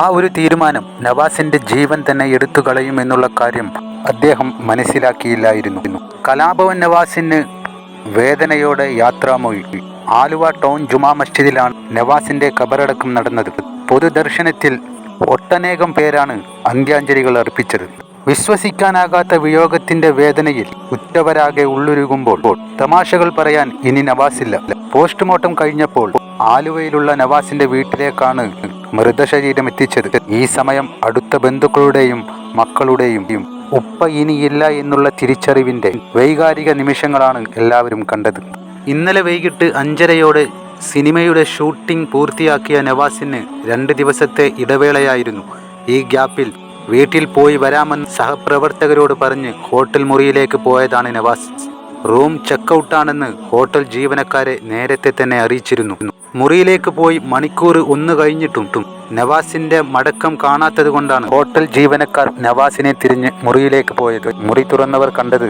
ആ ഒരു തീരുമാനം നവാസിന്റെ ജീവൻ തന്നെ എടുത്തു കളയുമെന്നുള്ള കാര്യം അദ്ദേഹം മനസ്സിലാക്കിയില്ലായിരുന്നു. കലാഭവൻ നവാസിന് വേദനയോടെ യാത്രാമൊഴി. ആലുവ ടൗൺ ജുമാ മസ്ജിദിലാണ് നവാസിന്റെ ഖബറടക്കം നടന്നത്. പൊതുദർശനത്തിൽ ഒട്ടനേകം പേരാണ് അന്ത്യാഞ്ജലികൾ അർപ്പിച്ചത്. വിശ്വസിക്കാനാകാത്ത വിയോഗത്തിന്റെ വേദനയിൽ ഉറ്റവരാകെ ഉള്ളുരുകുമ്പോൾ തമാശകൾ പറയാൻ ഇനി നവാസില്ല. പോസ്റ്റ്മോർട്ടം കഴിഞ്ഞപ്പോൾ ആലുവയിലുള്ള നവാസിന്റെ വീട്ടിലേക്കാണ് മൃതശരീരം എത്തിച്ചത്. ഈ സമയം അടുത്ത ബന്ധുക്കളുടെയും മക്കളുടെയും ഉപ്പ ഇനിയില്ല എന്നുള്ള തിരിച്ചറിവിന്റെ വൈകാരിക നിമിഷങ്ങളാണ് എല്ലാവരും കണ്ടത്. ഇന്നലെ വൈകിട്ട് 5:30 സിനിമയുടെ ഷൂട്ടിംഗ് പൂർത്തിയാക്കിയ നവാസിന് 2 ദിവസത്തെ ഇടവേളയായിരുന്നു. ഈ ഗ്യാപ്പിൽ വീട്ടിൽ പോയി വരാമെന്ന് സഹപ്രവർത്തകരോട് പറഞ്ഞ് ഹോട്ടൽ മുറിയിലേക്ക് പോയതാണ് നവാസ്. റൂം ചെക്കൗട്ടാണെന്ന് ഹോട്ടൽ ജീവനക്കാരെ നേരത്തെ തന്നെ അറിയിച്ചിരുന്നു. മുറിയിലേക്ക് പോയി മണിക്കൂർ 1 കഴിഞ്ഞിട്ടും നവാസിന്റെ മടക്കം കാണാത്തത് കൊണ്ടാണ് ഹോട്ടൽ ജീവനക്കാർ നവാസിനെ തിരിഞ്ഞ് മുറിയിലേക്ക് പോയത്. മുറി തുറന്നവർ കണ്ടത്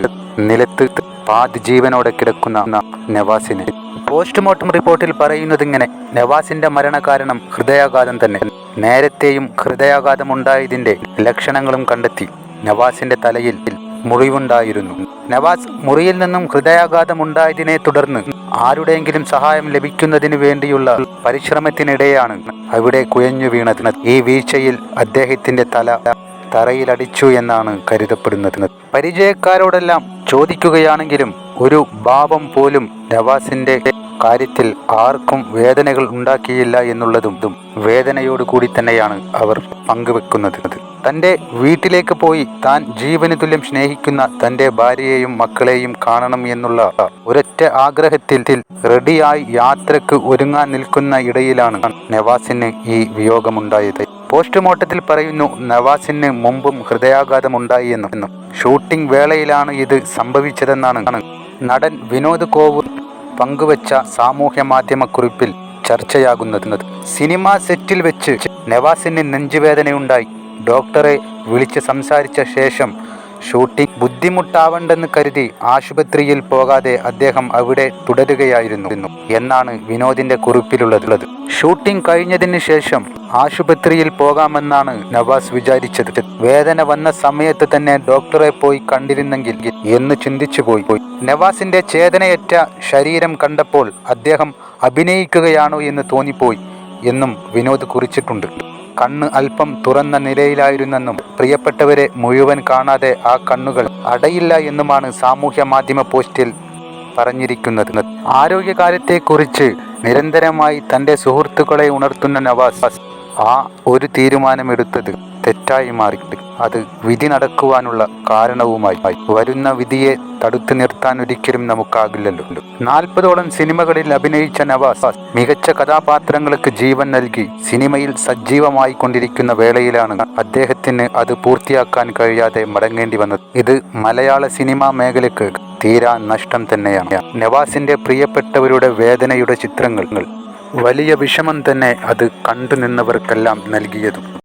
നിലത്ത് പാതി ജീവനോടെ കിടക്കുന്ന നവാസിനെ. പോസ്റ്റ്മോർട്ടം റിപ്പോർട്ടിൽ പറയുന്നതിങ്ങനെ: നവാസിന്റെ മരണകാരണം ഹൃദയാഘാതം തന്നെ. നേരത്തെയും ഹൃദയാഘാതമുണ്ടായതിന്റെ ലക്ഷണങ്ങളും കണ്ടെത്തി. നവാസിന്റെ തലയിൽ മുറിവുണ്ടായിരുന്നു. നവാസ് മുറിയിൽ നിന്നും ഹൃദയാഘാതമുണ്ടായതിനെ തുടർന്ന് ആരുടെയെങ്കിലും സഹായം ലഭിക്കുന്നതിന് വേണ്ടിയുള്ള പരിശ്രമത്തിനിടെയാണ് അവിടെ കുഴഞ്ഞു വീണത്. ഈ വീഴ്ചയിൽ അദ്ദേഹത്തിന്റെ തല തറയിലടിച്ചു എന്നാണ് കരുതപ്പെടുന്നത്. പരിചയക്കാരോടെല്ലാം ചോദിക്കുകയാണെങ്കിലും ഒരു ഭാവം പോലും നവാസിന്റെ കാര്യത്തിൽ ആർക്കും വേദനകൾ ഉണ്ടാക്കിയില്ല എന്നുള്ളതും വേദനയോടുകൂടി തന്നെയാണ് അവർ പങ്കുവെക്കുന്നത്. തൻ്റെ വീട്ടിലേക്ക് പോയി താൻ ജീവന് തുല്യം സ്നേഹിക്കുന്ന തൻ്റെ ഭാര്യയെയും മക്കളെയും കാണണം എന്നുള്ള ഒരൊറ്റ ആഗ്രഹത്തിൽ റെഡിയായി യാത്രക്ക് ഒരുങ്ങാൻ നിൽക്കുന്ന ഇടയിലാണ് നവാസിന് ഈ വിയോഗമുണ്ടായത്. പോസ്റ്റ്മോർട്ടത്തിൽ പറയുന്നു, നവാസിന് മുമ്പും ഹൃദയാഘാതമുണ്ടായി എന്നും ഷൂട്ടിംഗ് വേളയിലാണ് ഇത് സംഭവിച്ചതെന്നാണ് നടൻ വിനോദ് കോവൂർ പങ്കുവച്ച സാമൂഹ്യ മാധ്യമ കുറിപ്പിൽ ചർച്ചയാകുന്നത്. സിനിമാ സെറ്റിൽ വെച്ച് നവാസിന് നെഞ്ചുവേദനയുണ്ടായി. ഡോക്ടറെ വിളിച്ച് സംസാരിച്ച ശേഷം ഷൂട്ടിംഗ് ബുദ്ധിമുട്ടാവണ്ടെന്ന് കരുതി ആശുപത്രിയിൽ പോകാതെ അദ്ദേഹം അവിടെ തുടരുകയായിരുന്നു എന്നാണ് വിനോദിന്റെ കുറിപ്പിലുള്ളത്. ഷൂട്ടിംഗ് കഴിഞ്ഞതിന് ശേഷം ആശുപത്രിയിൽ പോകാമെന്നാണ് നവാസ് വിചാരിച്ചത്. വേദന വന്ന സമയത്ത് തന്നെ ഡോക്ടറെ പോയി കണ്ടിരുന്നെങ്കിൽ എന്ന് ചിന്തിച്ചു പോയി. നവാസിന്റെ ചേതനയറ്റ ശരീരം കണ്ടപ്പോൾ അദ്ദേഹം അഭിനയിക്കുകയാണോ എന്ന് തോന്നിപ്പോയി എന്നും വിനോദ് കുറിച്ചിട്ടുണ്ട്. കണ്ണ് അല്പം തുറന്ന നിലയിലായിരുന്നെന്നും പ്രിയപ്പെട്ടവരെ മുഴുവൻ കാണാതെ ആ കണ്ണുകൾ അടയില്ല എന്നുമാണ് സാമൂഹ്യ മാധ്യമ പോസ്റ്റിൽ പറഞ്ഞിരിക്കുന്നത്. ആരോഗ്യകാര്യത്തെക്കുറിച്ച് നിരന്തരമായി തൻ്റെ സുഹൃത്തുക്കളെ ഉണർത്തുന്ന നവാസ് ആ ഒരു തീരുമാനമെടുത്തത് തെറ്റായി മാറി. അത് വിധി നടക്കുവാനുള്ള കാരണവുമായി. വരുന്ന വിധിയെ തടുത്തു നിർത്താൻ ഒരിക്കലും നമുക്കാകില്ലല്ലോ. 40ഓളം സിനിമകളിൽ അഭിനയിച്ച നവാസ് മികച്ച കഥാപാത്രങ്ങൾക്ക് ജീവൻ നൽകി സിനിമയിൽ സജീവമായി കൊണ്ടിരിക്കുന്ന വേളയിലാണ് അദ്ദേഹത്തിന് അത് പൂർത്തിയാക്കാൻ കഴിയാതെ മടങ്ങേണ്ടി വന്നത്. ഇത് മലയാള സിനിമാ മേഖലയ്ക്ക് തീരാ നഷ്ടം തന്നെയാണ്. നവാസിന്റെ പ്രിയപ്പെട്ടവരുടെ വേദനയുടെ ചിത്രങ്ങൾ വലിയ വിഷമം തന്നെ അത് കണ്ടു നിന്നവർക്കെല്ലാം നൽകിയതും.